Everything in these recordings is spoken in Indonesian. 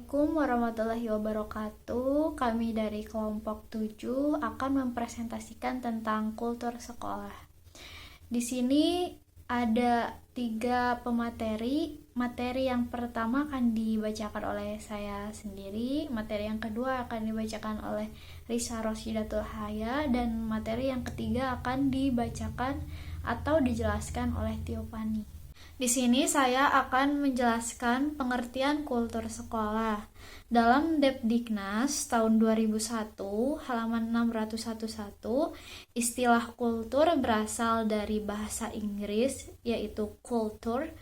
Assalamualaikum warahmatullahi wabarakatuh. Kami dari kelompok 7 akan mempresentasikan tentang kultur sekolah. Di sini ada 3 pemateri. Materi yang pertama akan dibacakan oleh saya sendiri, materi yang kedua akan dibacakan oleh Risa Rosyidatul Haya, dan materi yang ketiga akan dibacakan atau dijelaskan oleh Tio Pani. Di sini saya akan menjelaskan pengertian kultur sekolah. Dalam Depdiknas tahun 2001, halaman 611, istilah kultur berasal dari bahasa Inggris, yaitu culture,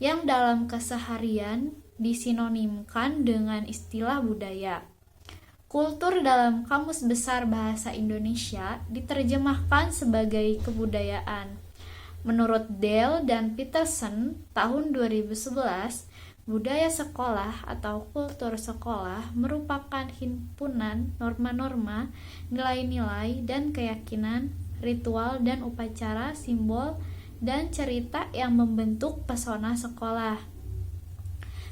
yang dalam keseharian disinonimkan dengan istilah budaya. Kultur dalam Kamus Besar Bahasa Indonesia diterjemahkan sebagai kebudayaan. Menurut Dale dan Peterson tahun 2011, budaya sekolah atau kultur sekolah merupakan himpunan norma-norma, nilai-nilai dan keyakinan, ritual dan upacara, simbol dan cerita yang membentuk pesona sekolah.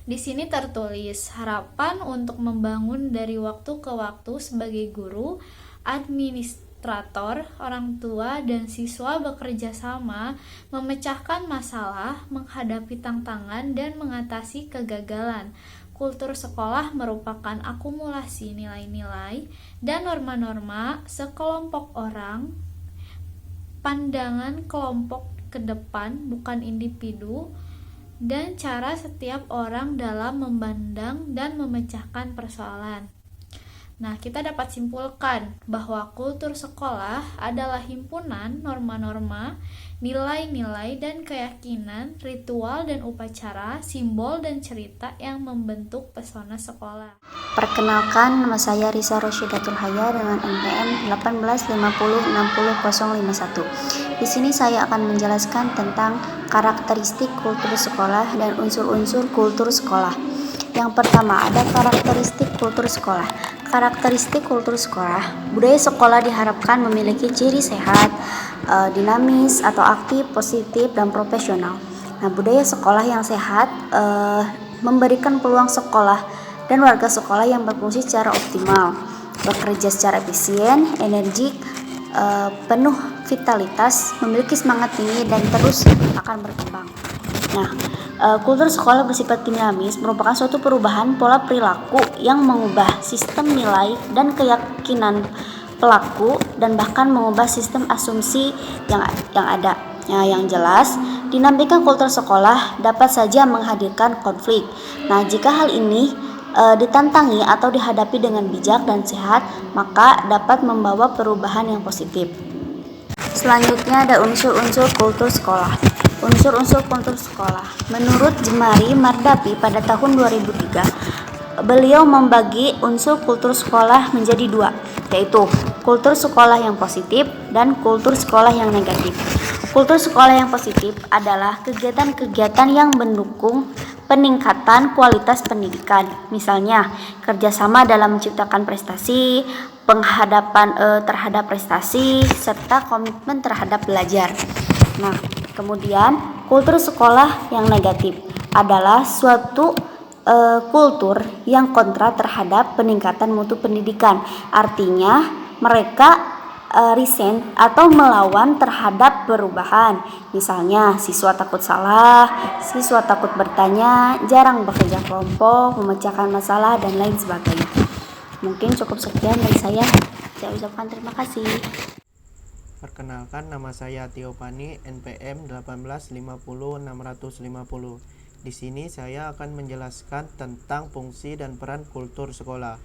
Di sini tertulis harapan untuk membangun dari waktu ke waktu sebagai guru, administrator, orang tua, dan siswa bekerja sama memecahkan masalah, menghadapi tantangan, dan mengatasi kegagalan. Kultur sekolah merupakan akumulasi nilai-nilai dan norma-norma sekelompok orang, pandangan kelompok ke depan, bukan individu, dan cara setiap orang dalam memandang dan memecahkan persoalan. Nah, kita dapat simpulkan bahwa kultur sekolah adalah himpunan norma-norma, nilai-nilai dan keyakinan, ritual dan upacara, simbol dan cerita yang membentuk pesona sekolah. Perkenalkan, nama saya Risa Rosyidatul Haya dengan NPM 185060051. Di sini saya akan menjelaskan tentang karakteristik kultur sekolah dan unsur-unsur kultur sekolah. Yang pertama, ada karakteristik kultur sekolah. Karakteristik kultur sekolah, budaya sekolah diharapkan memiliki ciri sehat, dinamis atau aktif, positif, dan profesional. Nah, budaya sekolah yang sehat memberikan peluang sekolah dan warga sekolah yang berfungsi secara optimal, bekerja secara efisien, energik, penuh vitalitas, memiliki semangat tinggi, dan terus akan berkembang. Nah, kultur sekolah bersifat dinamis merupakan suatu perubahan pola perilaku yang mengubah sistem nilai dan keyakinan pelaku dan bahkan mengubah sistem asumsi yang ada. Nah, yang jelas, dinamika kultur sekolah dapat saja menghadirkan konflik. Nah, jika hal ini ditantangi atau dihadapi dengan bijak dan sehat, maka dapat membawa perubahan yang positif. Selanjutnya ada unsur-unsur kultur sekolah. Unsur-unsur kultur sekolah. Menurut Jemari Mardapi pada tahun 2003, beliau membagi unsur kultur sekolah menjadi 2, yaitu kultur sekolah yang positif dan kultur sekolah yang negatif. Kultur sekolah yang positif adalah kegiatan-kegiatan yang mendukung peningkatan kualitas pendidikan, misalnya kerjasama dalam menciptakan prestasi, penghadapan terhadap prestasi, serta komitmen terhadap belajar. Nah, kemudian kultur sekolah yang negatif adalah suatu kultur yang kontra terhadap peningkatan mutu pendidikan. Artinya mereka resign atau melawan terhadap perubahan. Misalnya siswa takut salah, siswa takut bertanya, jarang bekerja kelompok, memecahkan masalah, dan lain sebagainya. Mungkin cukup sekian dari saya. Saya ucapkan terima kasih. Perkenalkan, nama saya Tio Pani, NPM 1850650. Di sini saya akan menjelaskan tentang fungsi dan peran kultur sekolah.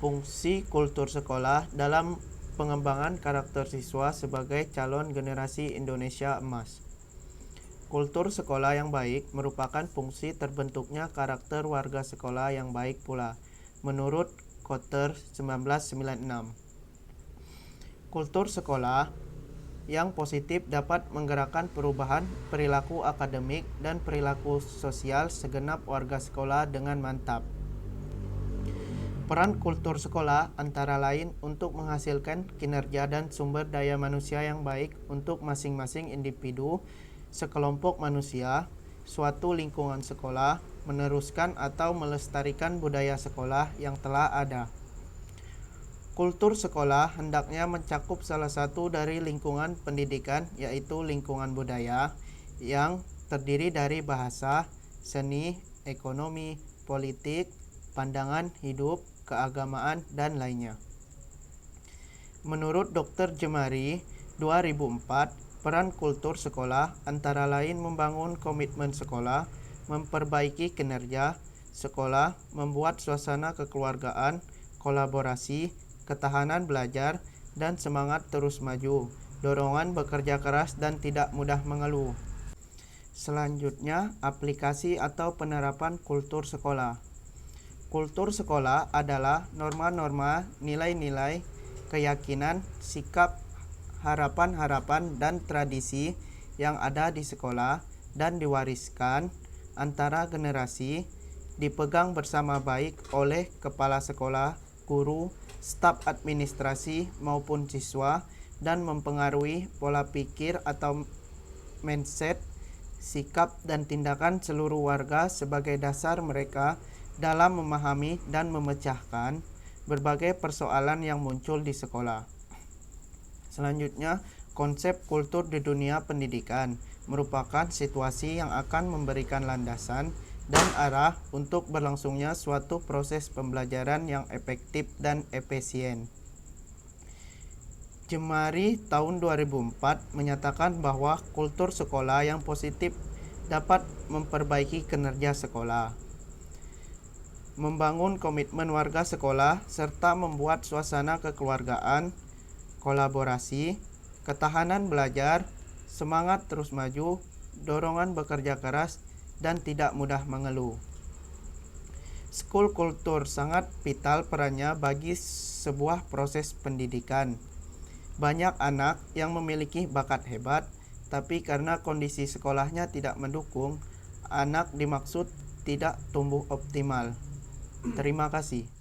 Fungsi kultur sekolah dalam pengembangan karakter siswa sebagai calon generasi Indonesia emas. Kultur sekolah yang baik merupakan fungsi terbentuknya karakter warga sekolah yang baik pula, menurut Kotter 1996. Kultur sekolah yang positif dapat menggerakkan perubahan perilaku akademik dan perilaku sosial segenap warga sekolah dengan mantap. Peran kultur sekolah antara lain untuk menghasilkan kinerja dan sumber daya manusia yang baik untuk masing-masing individu, sekelompok manusia, suatu lingkungan sekolah, meneruskan atau melestarikan budaya sekolah yang telah ada. Kultur sekolah hendaknya mencakup salah satu dari lingkungan pendidikan, yaitu lingkungan budaya, yang terdiri dari bahasa, seni, ekonomi, politik, pandangan hidup, keagamaan, dan lainnya. Menurut Dr. Jemari, 2004, peran kultur sekolah antara lain membangun komitmen sekolah, memperbaiki kinerja sekolah, membuat suasana kekeluargaan, kolaborasi, ketahanan belajar, dan semangat terus maju, dorongan bekerja keras dan tidak mudah mengeluh. Selanjutnya, aplikasi atau penerapan kultur sekolah. Kultur sekolah adalah norma-norma, nilai-nilai, keyakinan, sikap, harapan-harapan, dan tradisi yang ada di sekolah dan diwariskan antara generasi, dipegang bersama baik oleh kepala sekolah, guru, staf administrasi maupun siswa, dan mempengaruhi pola pikir atau mindset, sikap, dan tindakan seluruh warga sebagai dasar mereka dalam memahami dan memecahkan berbagai persoalan yang muncul di sekolah. Selanjutnya, konsep kultur di dunia pendidikan merupakan situasi yang akan memberikan landasan dan arah untuk berlangsungnya suatu proses pembelajaran yang efektif dan efisien. Jemari tahun 2004 menyatakan bahwa kultur sekolah yang positif dapat memperbaiki kinerja sekolah, membangun komitmen warga sekolah, serta membuat suasana kekeluargaan, kolaborasi, ketahanan belajar, semangat terus maju, dorongan bekerja keras, dan tidak mudah mengeluh. School kultur sangat vital perannya bagi sebuah proses pendidikan. Banyak anak yang memiliki bakat hebat, tapi karena kondisi sekolahnya tidak mendukung, anak dimaksud tidak tumbuh optimal. Terima kasih.